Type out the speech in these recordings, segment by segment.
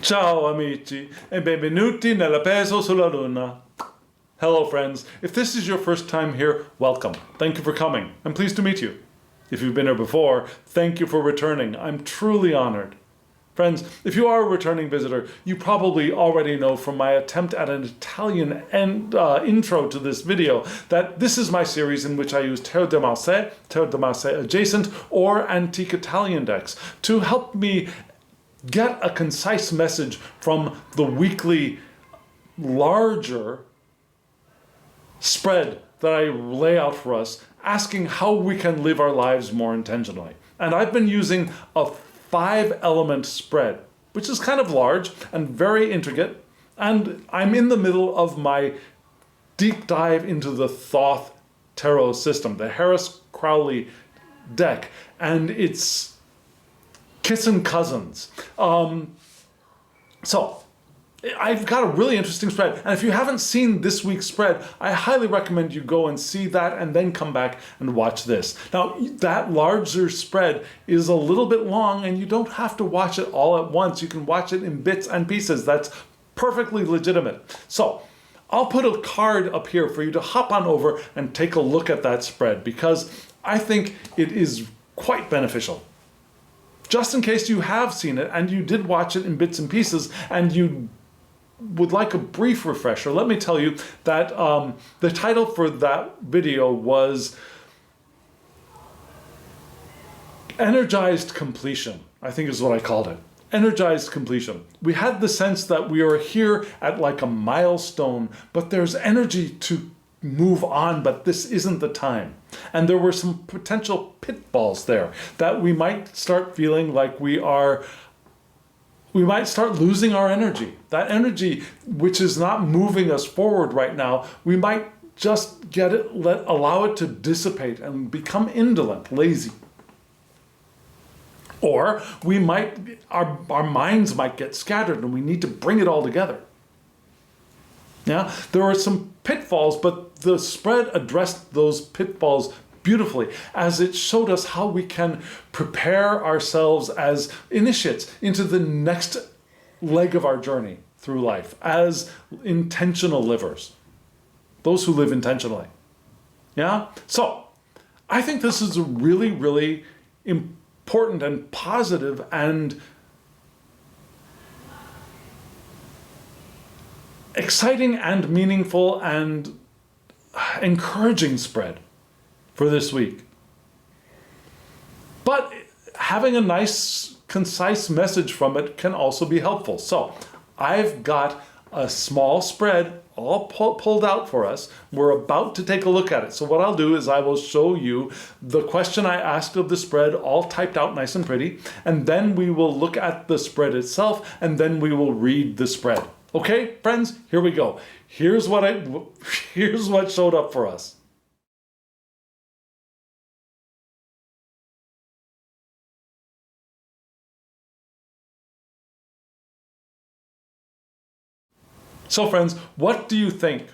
Ciao amici e benvenuti nella peso sulla luna. Hello friends, if this is your first time here, welcome. Thank you for coming. I'm pleased to meet you. If you've been here before, thank you for returning. I'm truly honored. Friends, if you are a returning visitor, you probably already know from my attempt at an Italian intro to this video that this is my series in which I use Cercle de Lune adjacent, or antique Italian decks to help me get a concise message from the weekly larger spread that I lay out for us, asking how we can live our lives more intentionally. And I've been using a 5-element spread, which is kind of large and very intricate. And I'm in the middle of my deep dive into the Thoth Tarot system, the Harris-Crowley deck, and its kissing cousins. So I've got a really interesting spread, and if you haven't seen this week's spread, I highly recommend you go and see that and then come back and watch this. Now, that larger spread is a little bit long, and you don't have to watch it all at once. You can watch it in bits and pieces. That's perfectly legitimate. So I'll put a card up here for you to hop on over and take a look at that spread, because I think it is quite beneficial. Just in case you have seen it and you did watch it in bits and pieces and you would like a brief refresher, let me tell you that the title for that video was Energized Completion, I think is what I called it. Energized completion. We had the sense that we are here at like a milestone, but there's energy to move on, but this isn't the time. And there were some potential pitfalls there that we might start feeling like we might start losing our energy. That energy which is not moving us forward right now, we might just allow it to dissipate and become indolent, lazy. Or we might, our minds might get scattered and we need to bring it all together. Yeah, there were some pitfalls, but the spread addressed those pitfalls beautifully, as it showed us how we can prepare ourselves as initiates into the next leg of our journey through life, as intentional livers, those who live intentionally. Yeah, so I think this is a really, really important and positive and exciting and meaningful and encouraging spread for this week. But having a nice, concise message from it can also be helpful. So I've got a small spread all pulled out for us. We're about to take a look at it. So what I'll do is I will show you the question I asked of the spread, all typed out nice and pretty, and then we will look at the spread itself, and then we will read the spread. Okay, friends, here we go. Here's what showed up for us. So friends, what do you think?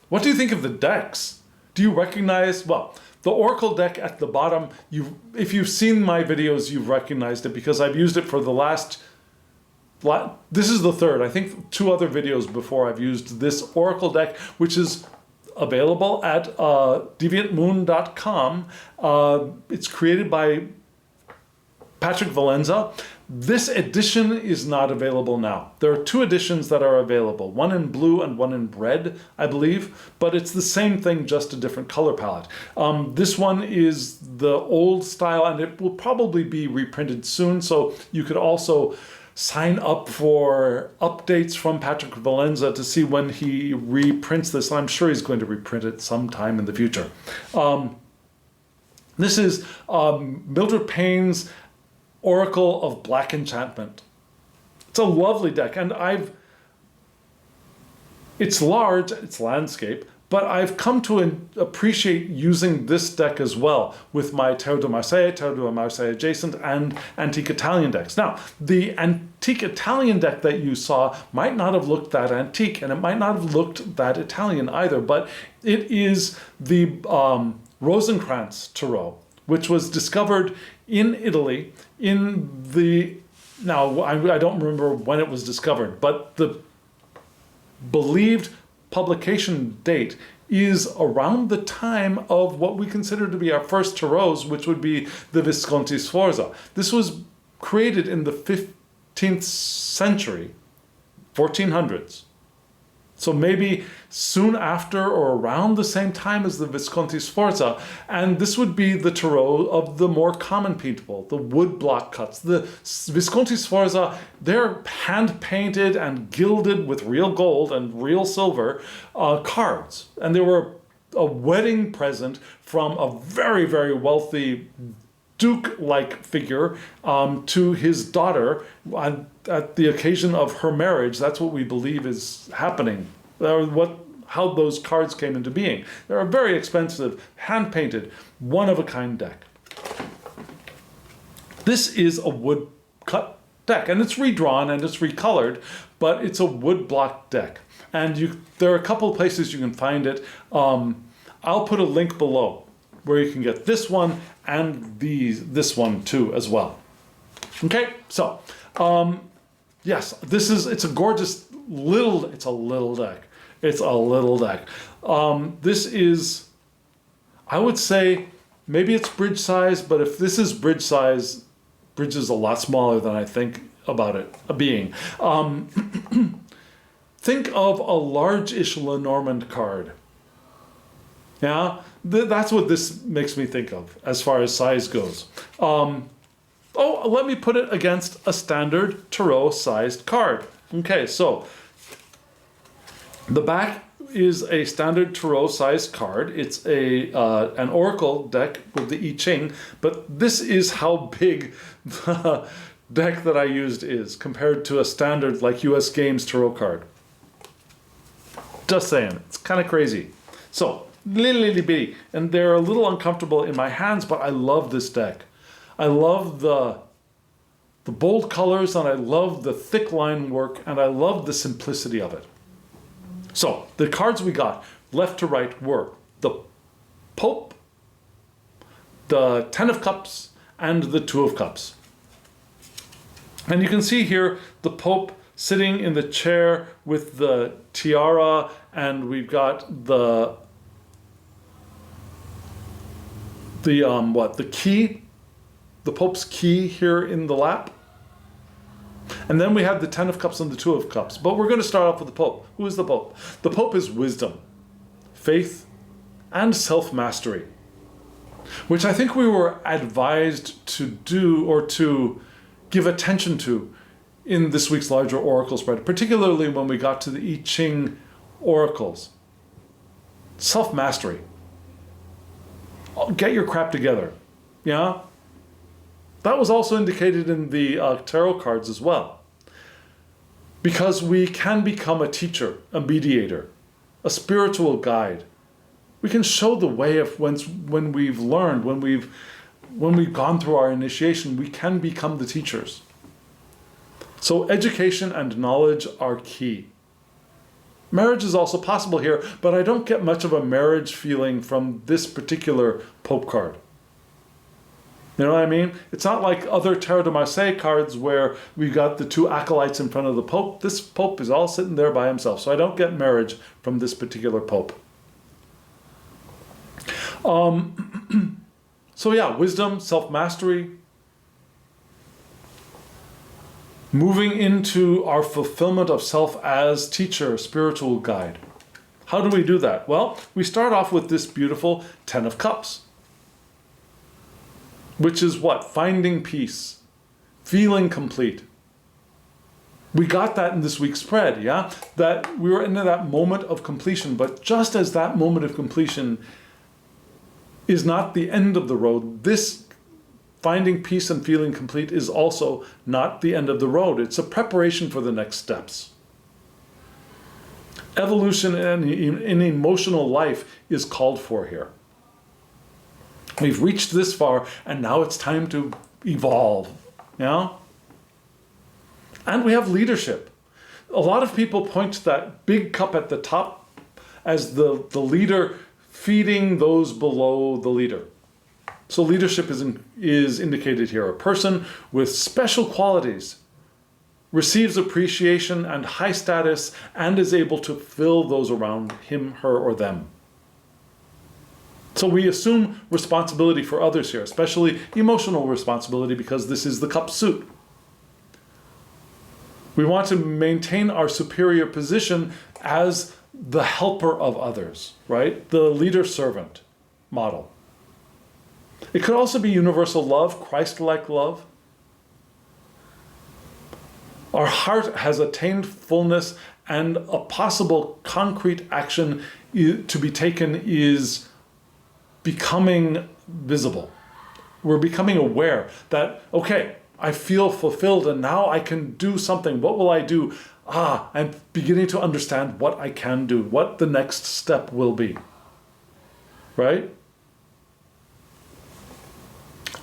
What do you think of the decks? Do you recognize, well, the Oracle deck at the bottom, if you've seen my videos, you've recognized it because I've used it for this is the third. I think 2 other videos before I've used this Oracle deck, which is available at deviantmoon.com. It's created by Patrick Valenza. This edition is not available now. There are 2 editions that are available, one in blue and one in red, I believe, but it's the same thing, just a different color palette. This one is the old style, and it will probably be reprinted soon, so you could also sign up for updates from Patrick Valenza to see when he reprints this. I'm sure he's going to reprint it sometime in the future. This is Mildred Payne's Oracle of Black Enchantment. It's a lovely deck, and it's large, it's landscape, but I've come to appreciate using this deck as well with my Cercle de Lune adjacent, and antique Italian decks. Now, the antique Italian deck that you saw might not have looked that antique, and it might not have looked that Italian either, but it is the Rosencrantz Tarot, which was discovered in Italy in the now I don't remember when it was discovered, but the believed publication date is around the time of what we consider to be our first tarot, which would be the Visconti Sforza. This was created in the 15th century, 1400s. So maybe soon after or around the same time as the Visconti Sforza. And this would be the tarot of the more common people, the wood block cuts. The Visconti Sforza, they're hand-painted and gilded with real gold and real silver cards. And they were a wedding present from a very, very wealthy duke-like figure to his daughter at the occasion of her marriage. That's what we believe is happening, how those cards came into being. They're a very expensive, hand-painted, one-of-a-kind deck. This is a wood-cut deck, and it's redrawn and it's recolored, but it's a wood block deck. And there are a couple of places you can find it. I'll put a link below where you can get this one and this one too as well. Okay, so yes, it's a gorgeous it's a little deck. It's a little deck. This is, I would say, maybe it's bridge size, but if this is bridge size, bridge is a lot smaller than I think about it being. Think of a large-ish Lenormand card. Yeah, that's what this makes me think of as far as size goes. Let me put it against a standard tarot-sized card. Okay, so the back is a standard tarot-sized card. It's an oracle deck with the I Ching, but this is how big the deck that I used is compared to a standard like US Games tarot card. Just saying, it's kind of crazy. So, little bitty, and they're a little uncomfortable in my hands, but I love this deck. I love the bold colors, and I love the thick line work, and I love the simplicity of it. So, the cards we got, left to right, were the Pope, the Ten of Cups, and the Two of Cups. And you can see here the Pope sitting in the chair with the tiara, and we've got the key, the Pope's key here in the lap. And then we have the Ten of Cups and the Two of Cups. But we're going to start off with the Pope. Who is the Pope? The Pope is wisdom, faith, and self-mastery, which I think we were advised to do or to give attention to in this week's larger oracle spread, particularly when we got to the I Ching oracles. Self-mastery. Get your crap together. Yeah? That was also indicated in the tarot cards as well. Because we can become a teacher, a mediator, a spiritual guide. We can show the way of when we've learned, when we've gone through our initiation, we can become the teachers. So education and knowledge are key. Marriage is also possible here, but I don't get much of a marriage feeling from this particular Pope card. You know what I mean? It's not like other Tarot de Marseille cards where we've got the two acolytes in front of the Pope. This Pope is all sitting there by himself, so I don't get marriage from this particular Pope. So yeah, wisdom, self-mastery. Moving into our fulfillment of self as teacher, spiritual guide. How do we do that? Well, we start off with this beautiful Ten of Cups, which is what? Finding peace, feeling complete. We got that in this week's spread, yeah? That we were into that moment of completion, but just as that moment of completion is not the end of the road, this finding peace and feeling complete is also not the end of the road. It's a preparation for the next steps. Evolution in emotional life is called for here. We've reached this far, and now it's time to evolve. Yeah? And we have leadership. A lot of people point to that big cup at the top as the leader feeding those below the leader. So leadership is indicated here. A person with special qualities receives appreciation and high status, and is able to fill those around him, her, or them. So we assume responsibility for others here, especially emotional responsibility, because this is the cup suit. We want to maintain our superior position as the helper of others, right? The leader-servant model. It could also be universal love, Christ-like love. Our heart has attained fullness, and a possible concrete action to be taken is becoming visible. We're becoming aware that, okay, I feel fulfilled and now I can do something. What will I do? I'm beginning to understand what I can do, what the next step will be. Right?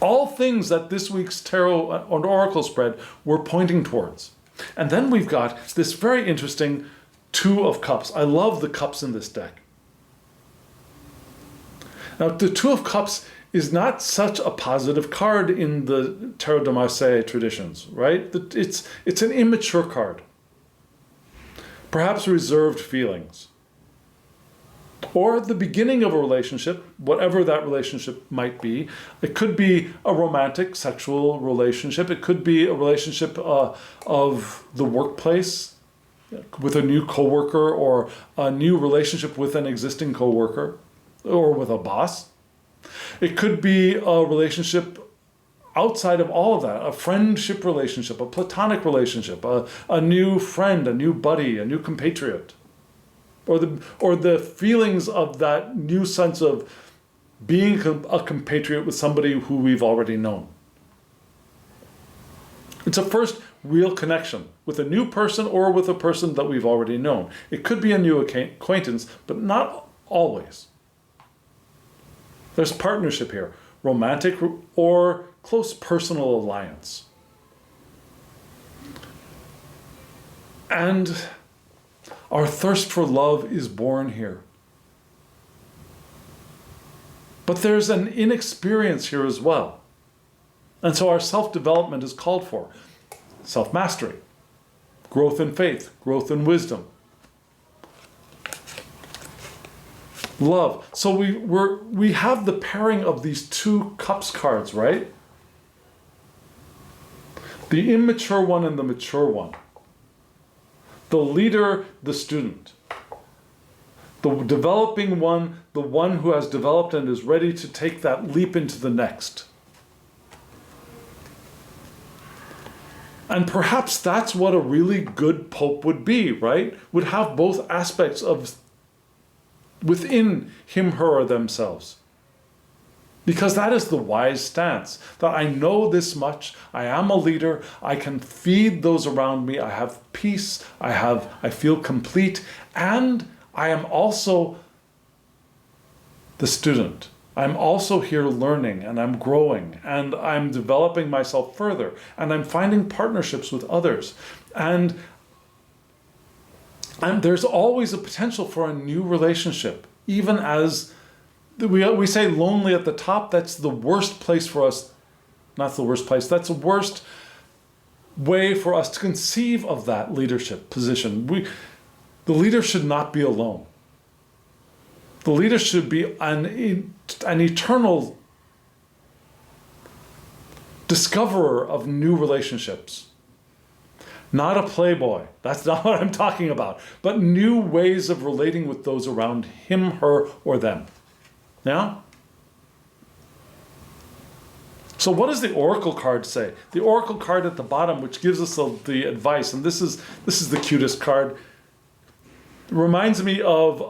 All things that this week's tarot and oracle spread were pointing towards. And then we've got this very interesting Two of Cups. I love the cups in this deck. Now, the Two of Cups is not such a positive card in the Tarot de Marseille traditions, right? It's an immature card. Perhaps reserved feelings. Or the beginning of a relationship, whatever that relationship might be. It could be a romantic, sexual relationship. It could be a relationship of the workplace with a new coworker, or a new relationship with an existing coworker, or with a boss. It could be a relationship outside of all of that, a friendship relationship, a platonic relationship, a new friend, a new buddy, a new compatriot. Or the feelings of that new sense of being a compatriot with somebody who we've already known. It's a first real connection with a new person or with a person that we've already known. It could be a new acquaintance, but not always. There's partnership here, romantic or close personal alliance. And our thirst for love is born here. But there's an inexperience here as well. And so our self-development is called for. Self-mastery, growth in faith, growth in wisdom. Love. So we have the pairing of these two cups cards, right? The immature one and the mature one. The leader, the student. The developing one, the one who has developed and is ready to take that leap into the next. And perhaps that's what a really good pope would be, right? Would have both aspects of within him, her, or themselves. Because that is the wise stance, that I know this much, I am a leader, I can feed those around me, I have peace, I feel complete, and I am also the student. I'm also here learning, and I'm growing, and I'm developing myself further, and I'm finding partnerships with others. And there's always a potential for a new relationship, even as we say lonely at the top. That's the worst place for us, not the worst place, that's the worst way for us to conceive of that leadership position. The leader should not be alone. The leader should be an eternal discoverer of new relationships. Not a playboy. That's not what I'm talking about. But new ways of relating with those around him, her, or them. Yeah? So what does the oracle card say? The oracle card at the bottom, which gives us the advice, and this is the cutest card. It reminds me of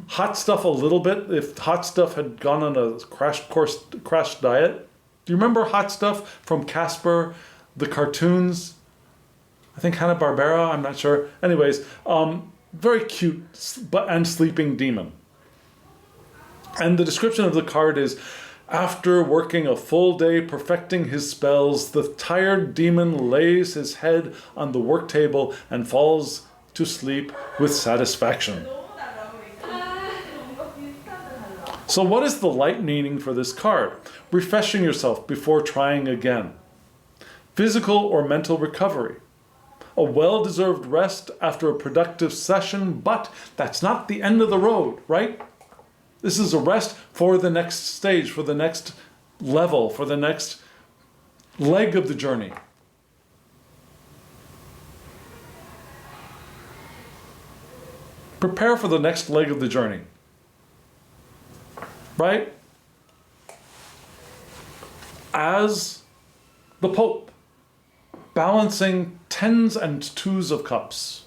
Hot Stuff a little bit. If Hot Stuff had gone on a crash diet. Do you remember Hot Stuff from Casper, the cartoons? I think Hanna-Barbera, I'm not sure. Anyways, very cute and sleeping demon. And the description of the card is, after working a full day perfecting his spells, the tired demon lays his head on the work table and falls to sleep with satisfaction. So what is the light meaning for this card? Refreshing yourself before trying again. Physical or mental recovery. a well-deserved rest after a productive session, but that's not the end of the road, right? This is a rest for the next stage, for the next level, for the next leg of the journey. Prepare for the next leg of the journey, right? As the Pope, balancing tens and twos of cups.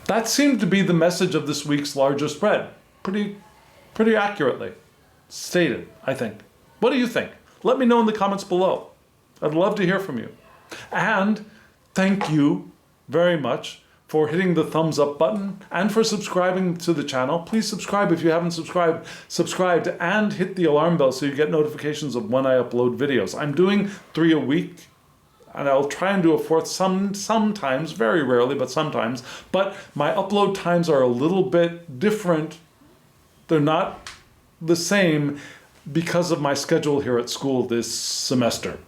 That seemed to be the message of this week's larger spread. Pretty accurately stated, I think. What do you think? Let me know in the comments below. I'd love to hear from you. And thank you very much for hitting the thumbs up button and for subscribing to the channel. Please subscribe if you haven't subscribed, and hit the alarm bell so you get notifications of when I upload videos. I'm doing 3 a week, and I'll try and do a fourth sometimes, very rarely, but sometimes. But my upload times are a little bit different. They're not the same because of my schedule here at school this semester.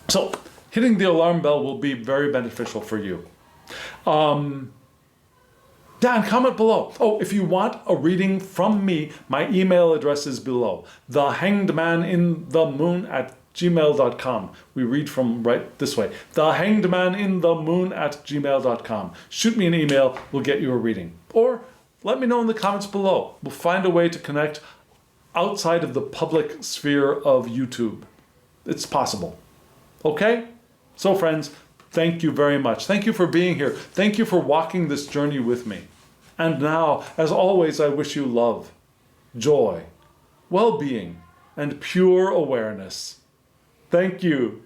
So hitting the alarm bell will be very beneficial for you. Yeah, and comment below. Oh, if you want a reading from me, my email address is below. thehangedmaninthemoon@gmail.com. We read from right this way. thehangedmaninthemoon@gmail.com. Shoot me an email, we'll get you a reading. Or let me know in the comments below. We'll find a way to connect outside of the public sphere of YouTube. It's possible. Okay? So friends, thank you very much. Thank you for being here. Thank you for walking this journey with me. And now, as always, I wish you love, joy, well-being, and pure awareness. Thank you.